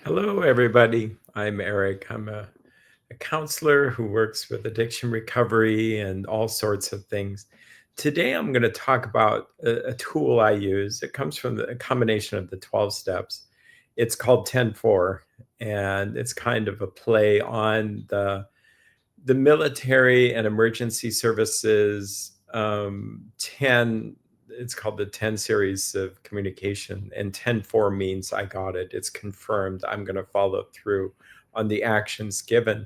Hello, everybody. I'm Erik. I'm a counselor who works with addiction recovery and all sorts of things. Today, I'm going to talk about a tool I use. It comes from a combination of the 12 steps. It's called 10-4, and it's kind of a play on the military and emergency services 10. It's called the 10 series of communication, and 10-4 means I got it, it's confirmed, I'm going to follow through on the actions given.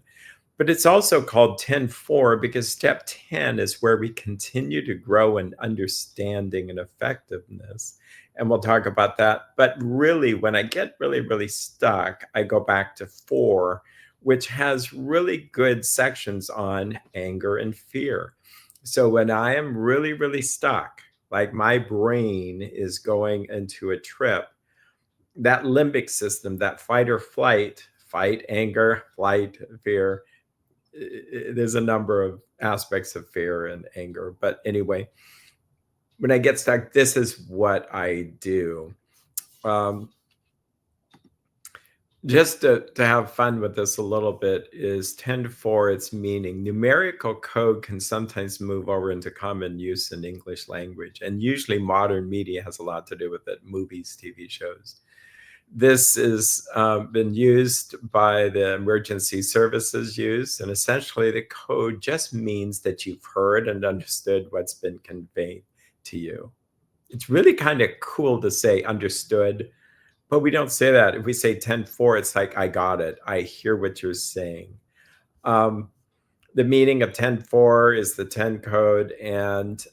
But it's also called 10-4 because step 10 is where we continue to grow in understanding and effectiveness. And we'll talk about that. But really, when I get really stuck, I go back to 4, which has really good sections on anger and fear. So when I am really stuck, like my brain is going into a trip, that limbic system, that fight or flight, fight, anger, flight, fear, there's a number of aspects of fear and anger. But anyway, when I get stuck, this is what I do. Um, just to have fun with this a little bit is 10-4, its meaning. Numerical code can sometimes move over into common use in English language, and usually modern media has a lot to do with it, movies, TV shows. This has been used by the emergency services use, and essentially the code just means that you've heard and understood what's been conveyed to you. It's really kind of cool to say understood, but we don't say that. If we say 10-4, it's like, I got it. I hear what you're saying. Um, the meaning of 10-4 is the 10 code, and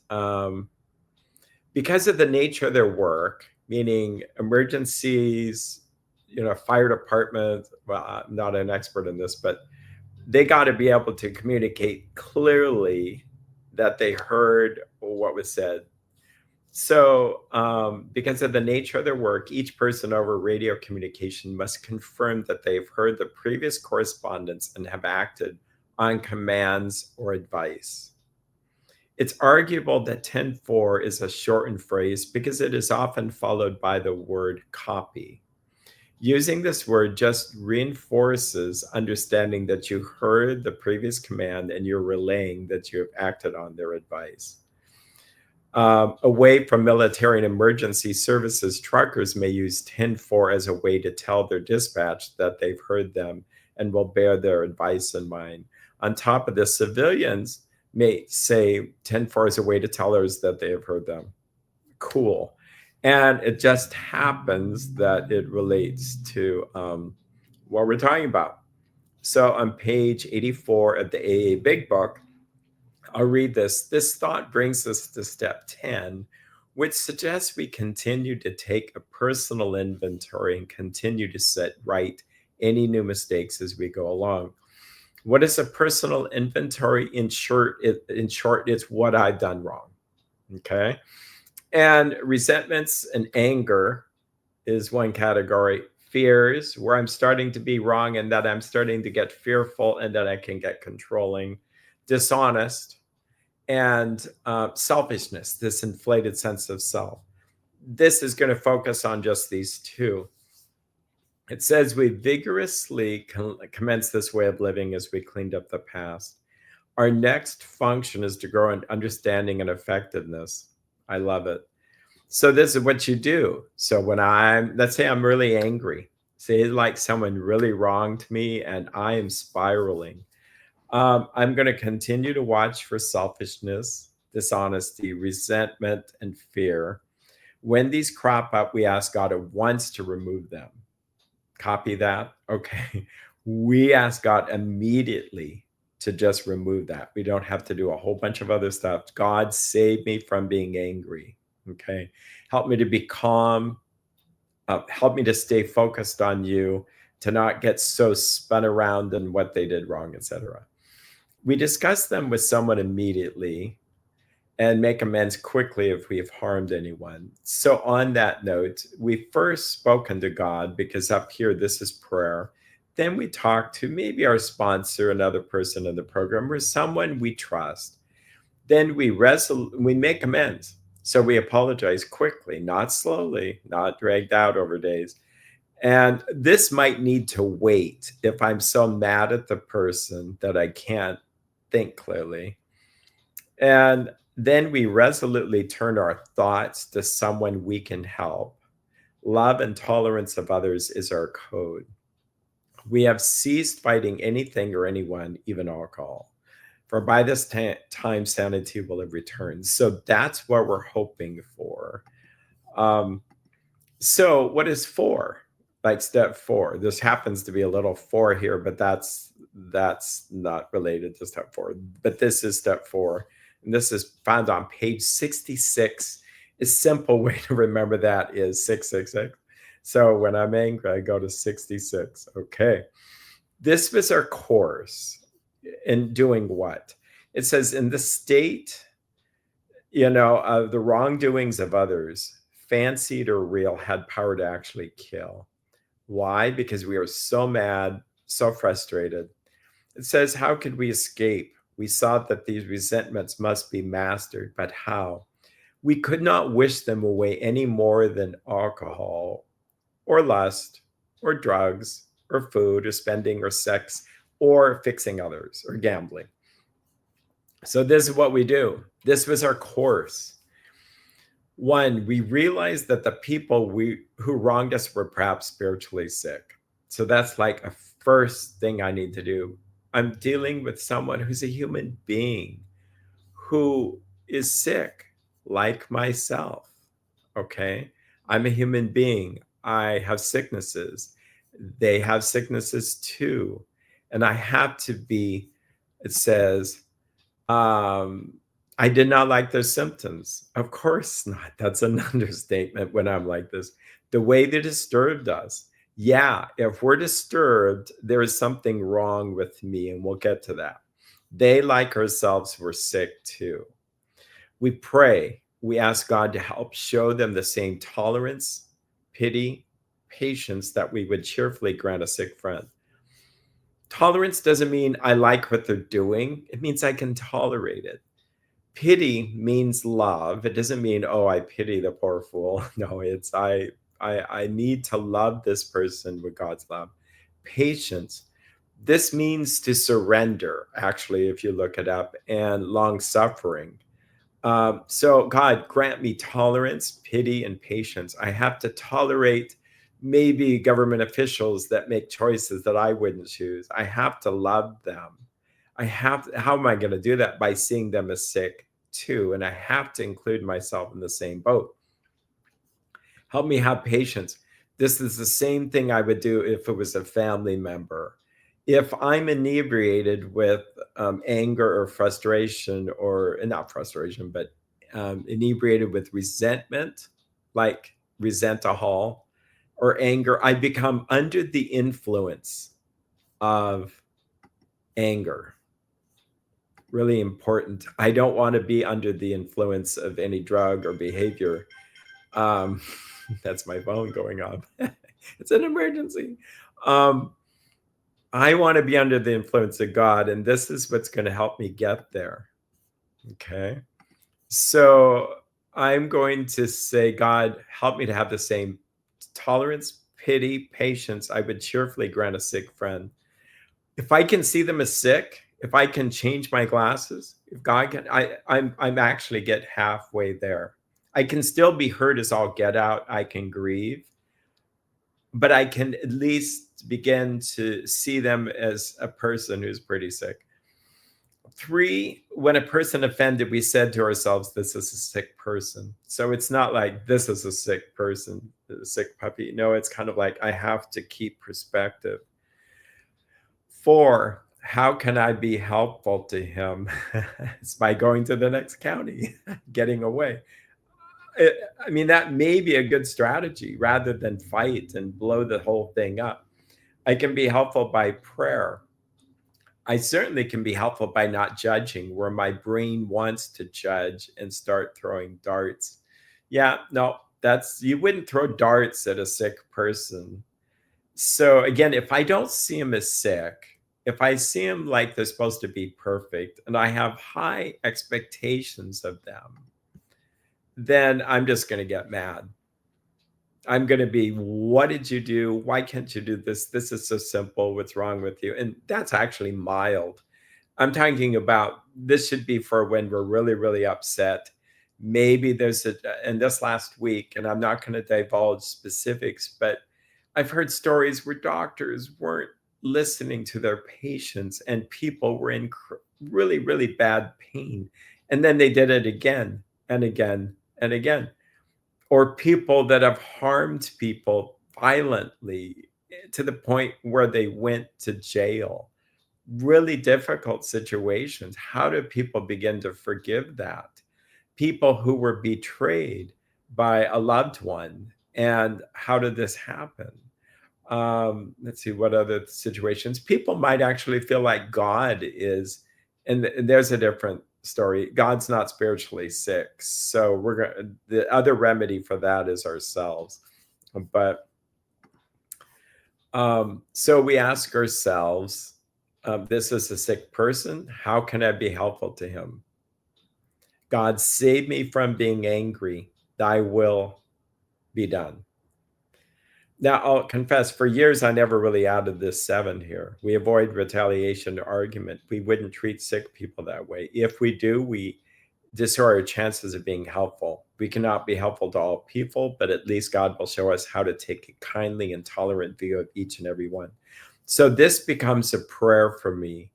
because of the nature of their work, meaning emergencies, fire department, well, I'm not an expert in this, but they got to be able to communicate clearly that they heard what was said. So, because of the nature of their work, each person over radio communication must confirm that they've heard the previous correspondence and have acted on commands or advice. It's arguable that 10-4 is a shortened phrase because it is often followed by the word copy. Using this word just reinforces understanding that you heard the previous command and you're relaying that you have acted on their advice. Away from military and emergency services, truckers may use 10-4 as a way to tell their dispatch that they've heard them and will bear their advice in mind. On top of this, civilians may say 10-4 is a way to tell others that they have heard them. Cool. And it just happens that it relates to what we're talking about. So on page 84 of the AA Big Book, I'll read this. This thought brings us to step 10, which suggests we continue to take a personal inventory and continue to set right any new mistakes as we go along. What is a personal inventory? In short, it's what I've done wrong. Okay. And resentments and anger is one category. Fears, where I'm starting to be wrong and that I'm starting to get fearful and that I can get controlling. Dishonest, and selfishness, this inflated sense of self. This is going to focus on just these two. It says we vigorously commence this way of living as we cleaned up the past. Our next function is to grow in understanding and effectiveness. I love it. So this is what you do. So when let's say I'm really angry, say like someone really wronged me and I am spiraling. I'm going to continue to watch for selfishness, dishonesty, resentment, and fear. When these crop up, we ask God at once to remove them. Copy that. Okay. We ask God immediately to just remove that. We don't have to do a whole bunch of other stuff. God, save me from being angry. Okay. Help me to be calm. Help me to stay focused on you, to not get so spun around in what they did wrong, etc. We discuss them with someone immediately and make amends quickly if we have harmed anyone. So, on that note, we first spoken to God because up here, this is prayer. Then we talk to maybe our sponsor, another person in the program, or someone we trust. Then we make amends. So we apologize quickly, not slowly, not dragged out over days. And this might need to wait if I'm so mad at the person that I can't think clearly. And then we resolutely turn our thoughts to someone we can help. Love and tolerance of others is our code. We have ceased fighting anything or anyone, even alcohol. For by this time, sanity will have returned. So that's what we're hoping for. Um, so, what is four? Like step four. This happens to be a little four here, but that's not related to step four. But this is step four, and this is found on page 66. A simple way to remember that is 666. So when I'm angry, I go to 66. Okay. This was our course in doing what? It says, in the state, of the wrongdoings of others, fancied or real, had power to actually kill. Why? Because we are so mad, so frustrated. It says, how could we escape? We saw that these resentments must be mastered, but how? We could not wish them away any more than alcohol or lust or drugs or food or spending or sex or fixing others or gambling. So this is what we do. This was our course. One, we realized that the people who wronged us were perhaps spiritually sick. So that's like a first thing I need to do. I'm dealing with someone who's a human being who is sick, like myself. Okay. I'm a human being. I have sicknesses. They have sicknesses too. And I have to be, it says, um, I did not like their symptoms. Of course not. That's an understatement when I'm like this. The way they disturbed us. Yeah, if we're disturbed, there is something wrong with me, and we'll get to that. They, like ourselves, were sick too. We pray, we ask God to help show them the same tolerance, pity, patience that we would cheerfully grant a sick friend. Tolerance doesn't mean I like what they're doing, it means I can tolerate it. Pity means love. It doesn't mean, oh, I pity the poor fool. No, it's I need to love this person with God's love. Patience. This means to surrender, actually, if you look it up, and long suffering. So, God, grant me tolerance, pity, and patience. I have to tolerate maybe government officials that make choices that I wouldn't choose. I have to love them. How am I going to do that? By seeing them as sick too. And I have to include myself in the same boat. Help me have patience. This is the same thing I would do if it was a family member. If I'm inebriated with anger or frustration, or not frustration, but inebriated with resentment, like resent a hall, or anger, I become under the influence of anger. Really important. I don't want to be under the influence of any drug or behavior. Um, that's my phone going off. It's an emergency. Um, I want to be under the influence of God, and this is what's going to help me get there. Okay. So I'm going to say, God, help me to have the same tolerance, pity, patience I would cheerfully grant a sick friend. If I can see them as sick, if I can change my glasses, if God can, I'm actually get halfway there. I can still be hurt as all get out. I can grieve, but I can at least begin to see them as a person who's pretty sick. Three, when a person offended, we said to ourselves, this is a sick person. So it's not like this is a sick person, a sick puppy. No, it's kind of like I have to keep perspective. Four, how can I be helpful to him? It's by going to the next county, getting away. I mean, that may be a good strategy rather than fight and blow the whole thing up. I can be helpful by prayer. I certainly can be helpful by not judging, where my brain wants to judge and start throwing darts. Yeah, no, you wouldn't throw darts at a sick person. So again, if I don't see them as sick, if I see them like they're supposed to be perfect and I have high expectations of them, then I'm just going to get mad. I'm going to be, what did you do? Why can't you do this? This is so simple. What's wrong with you? And that's actually mild. I'm talking about this should be for when we're really, really upset. Maybe there's a, and this last week, and I'm not going to divulge specifics, but I've heard stories where doctors weren't listening to their patients and people were in really, really bad pain. And then they did it again and again and again. Or people that have harmed people violently to the point where they went to jail. Really difficult situations. How do people begin to forgive that? People who were betrayed by a loved one. And how did this happen? Let's see, what other situations? People might actually feel like God is, and there's a different story. God's not spiritually sick. So we're going, the other remedy for that is ourselves. But so we ask ourselves, this is a sick person. How can I be helpful to him? God, save me from being angry. Thy will be done. Now, I'll confess, for years, I never really added this 7 here. We avoid retaliation or argument. We wouldn't treat sick people that way. If we do, we destroy our chances of being helpful. We cannot be helpful to all people, but at least God will show us how to take a kindly and tolerant view of each and every one. So this becomes a prayer for me.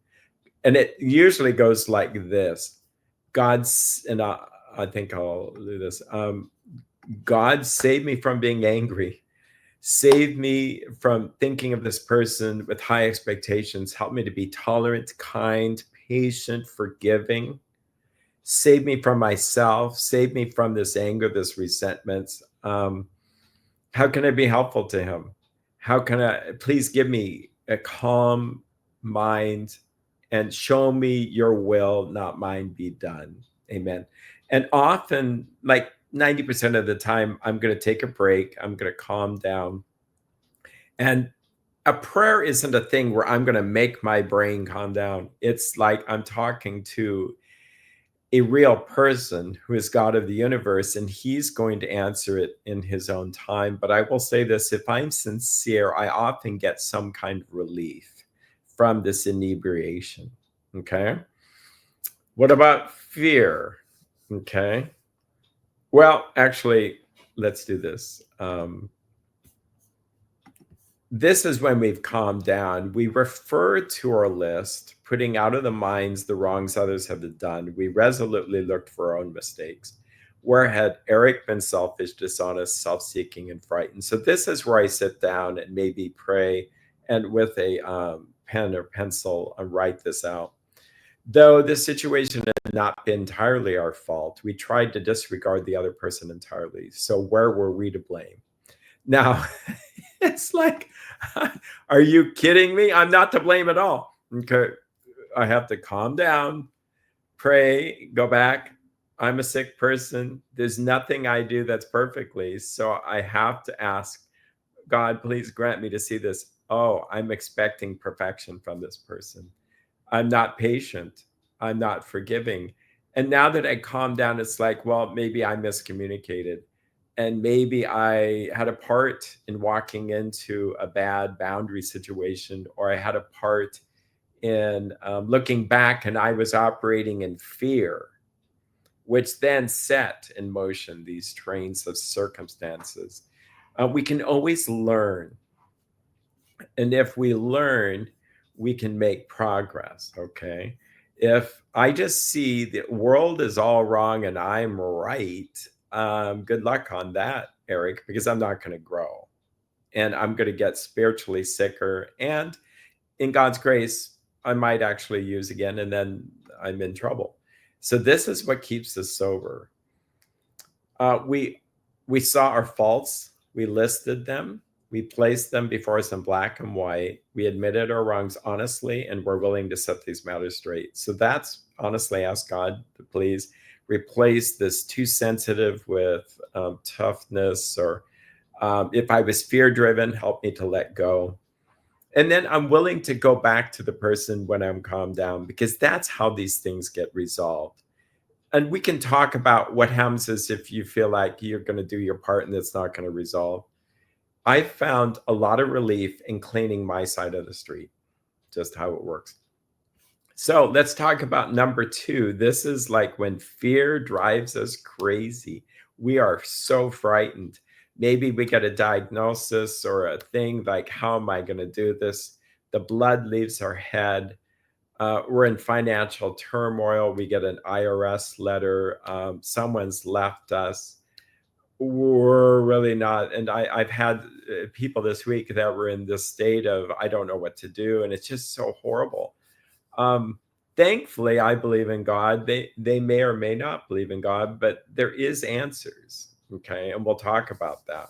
And it usually goes like this. God's, and I think I'll do this. God, save me from being angry. Save me from thinking of this person with high expectations. Help me to be tolerant, kind, patient, forgiving. Save me from myself. Save me from this anger, this resentment. How can I be helpful to him? How can I, please give me a calm mind and show me your will, not mine, be done. Amen. And often, like 90% of the time, I'm going to take a break. I'm going to calm down. And a prayer isn't a thing where I'm going to make my brain calm down. It's like I'm talking to a real person who is God of the universe, and he's going to answer it in his own time. But I will say this, if I'm sincere, I often get some kind of relief from this inebriation. Okay. What about fear? Okay. Well, actually, let's do this. This is when we've calmed down. We refer to our list, putting out of the minds the wrongs others have done. We resolutely looked for our own mistakes. Where had Erik been selfish, dishonest, self-seeking, and frightened? So this is where I sit down and maybe pray, and with a pen or pencil, write this out. Though this situation had not been entirely our fault, we tried to disregard the other person entirely. So where were we to blame? Now, it's like, are you kidding me? I'm not to blame at all. Okay. I have to calm down, pray, go back. I'm a sick person. There's nothing I do that's perfectly. So I have to ask God, please grant me to see this. Oh, I'm expecting perfection from this person. I'm not patient. I'm not forgiving. And now that I calm down, it's like, well, maybe I miscommunicated. And maybe I had a part in walking into a bad boundary situation, or I had a part in looking back and I was operating in fear, which then set in motion these trains of circumstances. We can always learn. And if we learn, we can make progress. Okay. If I just see the world is all wrong and I'm right, good luck on that, Erik, because I'm not going to grow and I'm going to get spiritually sicker. And in God's grace, I might actually use again, and then I'm in trouble. So this is what keeps us sober. We saw our faults, we listed them, we placed them before us in black and white. We admitted our wrongs honestly, and we're willing to set these matters straight. So that's honestly ask God to please replace this too sensitive with toughness, or if I was fear driven, help me to let go. And then I'm willing to go back to the person when I'm calmed down, because that's how these things get resolved. And we can talk about what happens is if you feel like you're going to do your part and it's not going to resolve. I found a lot of relief in cleaning my side of the street, just how it works. So let's talk about number two. This is like when fear drives us crazy. We are so frightened. Maybe we get a diagnosis or a thing like, how am I going to do this? The blood leaves our head. We're in financial turmoil. We get an IRS letter. Someone's left us. We're really not. And I've had people this week that were in this state of, I don't know what to do. And it's just so horrible. Um, Thankfully, I believe in God. They may or may not believe in God, but there is answers. Okay, and we'll talk about that.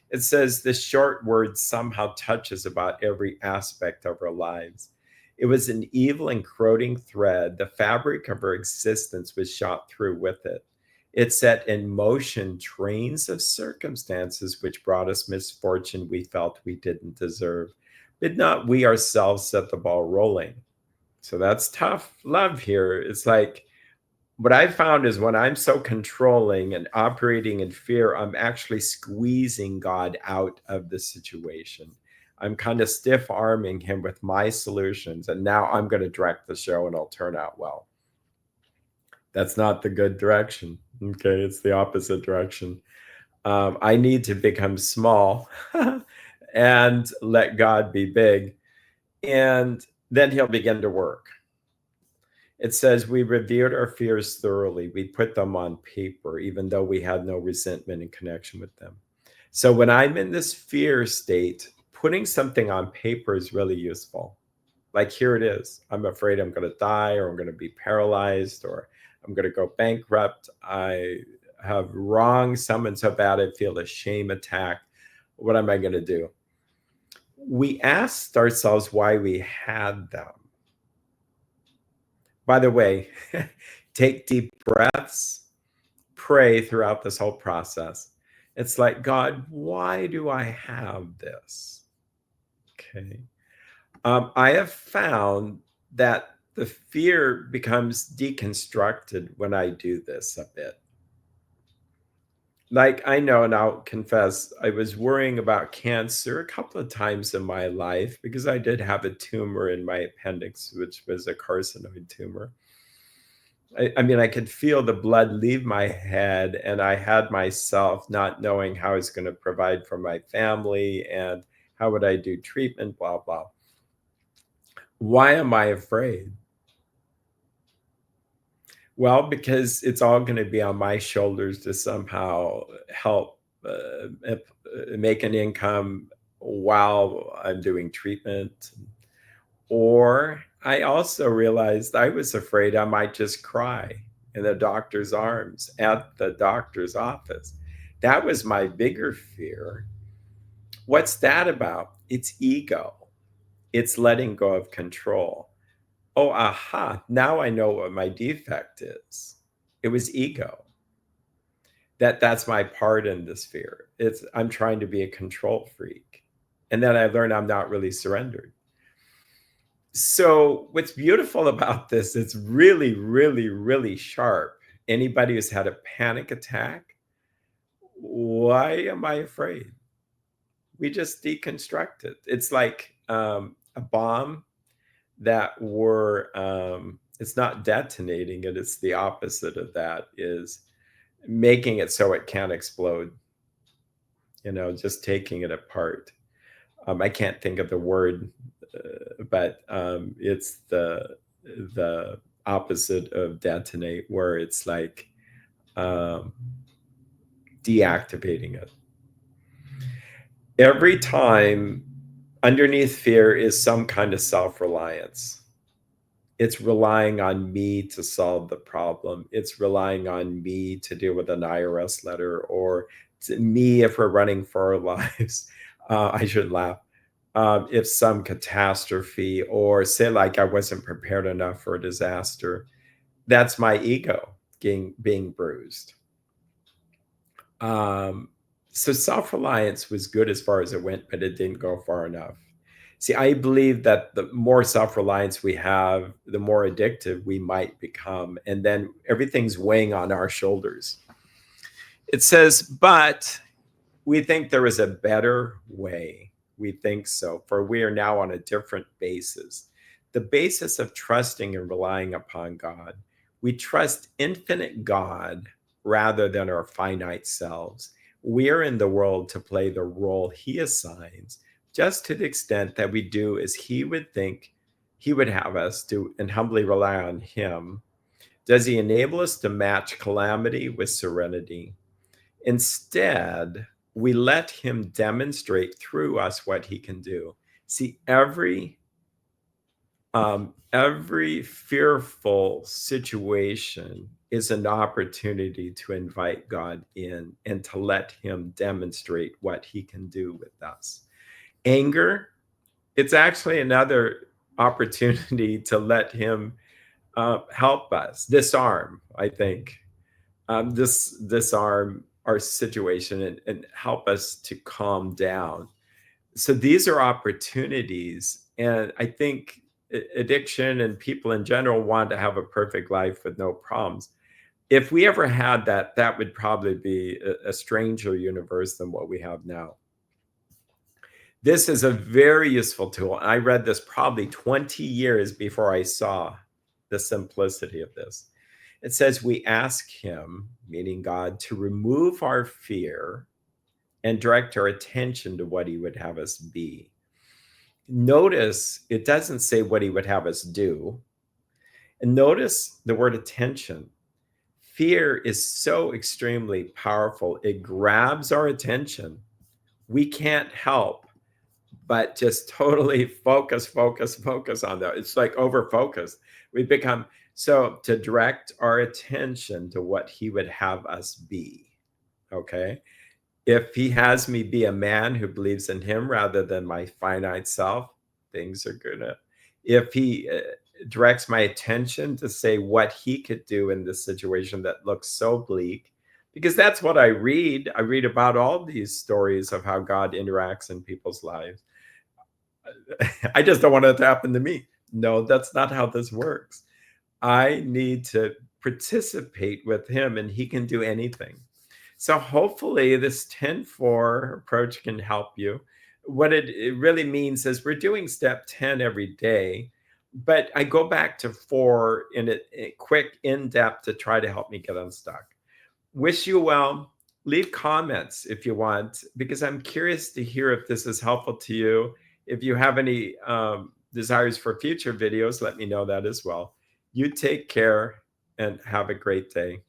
It says this short word somehow touches about every aspect of our lives. It was an evil and corroding thread. The fabric of our existence was shot through with it. It set in motion trains of circumstances which brought us misfortune we felt we didn't deserve. But not we ourselves set the ball rolling. So that's tough love here. It's like what I found is when I'm so controlling and operating in fear, I'm actually squeezing God out of the situation. I'm kind of stiff arming him with my solutions. And now I'm going to direct the show and it'll turn out well. That's not the good direction. Okay. It's the opposite direction. I need to become small and let God be big. And then he'll begin to work. It says, we reviewed our fears thoroughly. We put them on paper, even though we had no resentment in connection with them. So when I'm in this fear state, putting something on paper is really useful. Like, here it is. I'm afraid I'm going to die, or I'm going to be paralyzed, or I'm going to go bankrupt. I have wronged someone so bad I feel a shame attack. What am I going to do? We asked ourselves why we had them. By the way, take deep breaths, pray throughout this whole process. It's like, God, why do I have this? Okay. I have found that the fear becomes deconstructed when I do this a bit. Like, I know, and I'll confess, I was worrying about cancer a couple of times in my life because I did have a tumor in my appendix, which was a carcinoid tumor. I mean, I could feel the blood leave my head, and I had myself not knowing how I was going to provide for my family and how would I do treatment, blah, blah. Why am I afraid? Well, because it's all going to be on my shoulders to somehow help make an income while I'm doing treatment. Or I also realized I was afraid I might just cry in the doctor's arms at the doctor's office. That was my bigger fear. What's that about? It's ego. It's letting go of control. Oh, aha. Now I know what my defect is. It was ego. That's my part in this fear. It's I'm trying to be a control freak. And then I learned I'm not really surrendered. So what's beautiful about this, it's really, really, really sharp. Anybody who's had a panic attack, why am I afraid? We just deconstruct it. It's like a bomb that we're, it's not detonating it, it's the opposite of that, is making it so it can't explode, just taking it apart. I can't think of the word, but it's the opposite of detonate, where it's like um, deactivating it. Every time underneath fear is some kind of self-reliance. It's relying on me to solve the problem. It's relying on me to deal with an IRS letter, or me if we're running for our lives. I should laugh. If some catastrophe, or say like I wasn't prepared enough for a disaster, that's my ego being bruised. So self-reliance was good as far as it went, but it didn't go far enough. See, I believe that the more self-reliance we have, the more addictive we might become, and then everything's weighing on our shoulders. It says, but We think there is a better way. We think so, for we are now on a different basis. The basis of trusting and relying upon God. We trust infinite God rather than our finite selves. We are in the world to play the role He assigns, just to the extent that we do as He would think He would have us do and humbly rely on Him. Does He enable us to match calamity with serenity? Instead, we let Him demonstrate through us what He can do. See, every fearful situation is an opportunity to invite God in and to let Him demonstrate what He can do with us. Anger, it's actually another opportunity to let Him help us disarm, I think, disarm our situation and help us to calm down. So these are opportunities, and I think addiction and people in general want to have a perfect life with no problems. If we ever had that, that would probably be a stranger universe than what we have now. This is a very useful tool. I read this probably 20 years before I saw the simplicity of this. It says we ask Him, meaning God, to remove our fear and direct our attention to what He would have us be. Notice it doesn't say what He would have us do. And notice the word attention. Fear is so extremely powerful, it grabs our attention. We can't help but just totally focus on that. It's like over focused. We become so to direct our attention to what He would have us be. Okay. If He has me be a man who believes in Him rather than my finite self, things are gonna. If He directs my attention to say what He could do in this situation that looks so bleak, because that's what I read. I read about all these stories of how God interacts in people's lives. I just don't want it to happen to me. No, that's not how this works. I need to participate with Him, and He can do anything. So hopefully this 10-4 approach can help you. What it really means is we're doing step 10 every day, but I go back to 4 in a quick in-depth to try to help me get unstuck. Wish you well. Leave comments if you want, because I'm curious to hear if this is helpful to you. If you have any desires for future videos, let me know that as well. You take care and have a great day.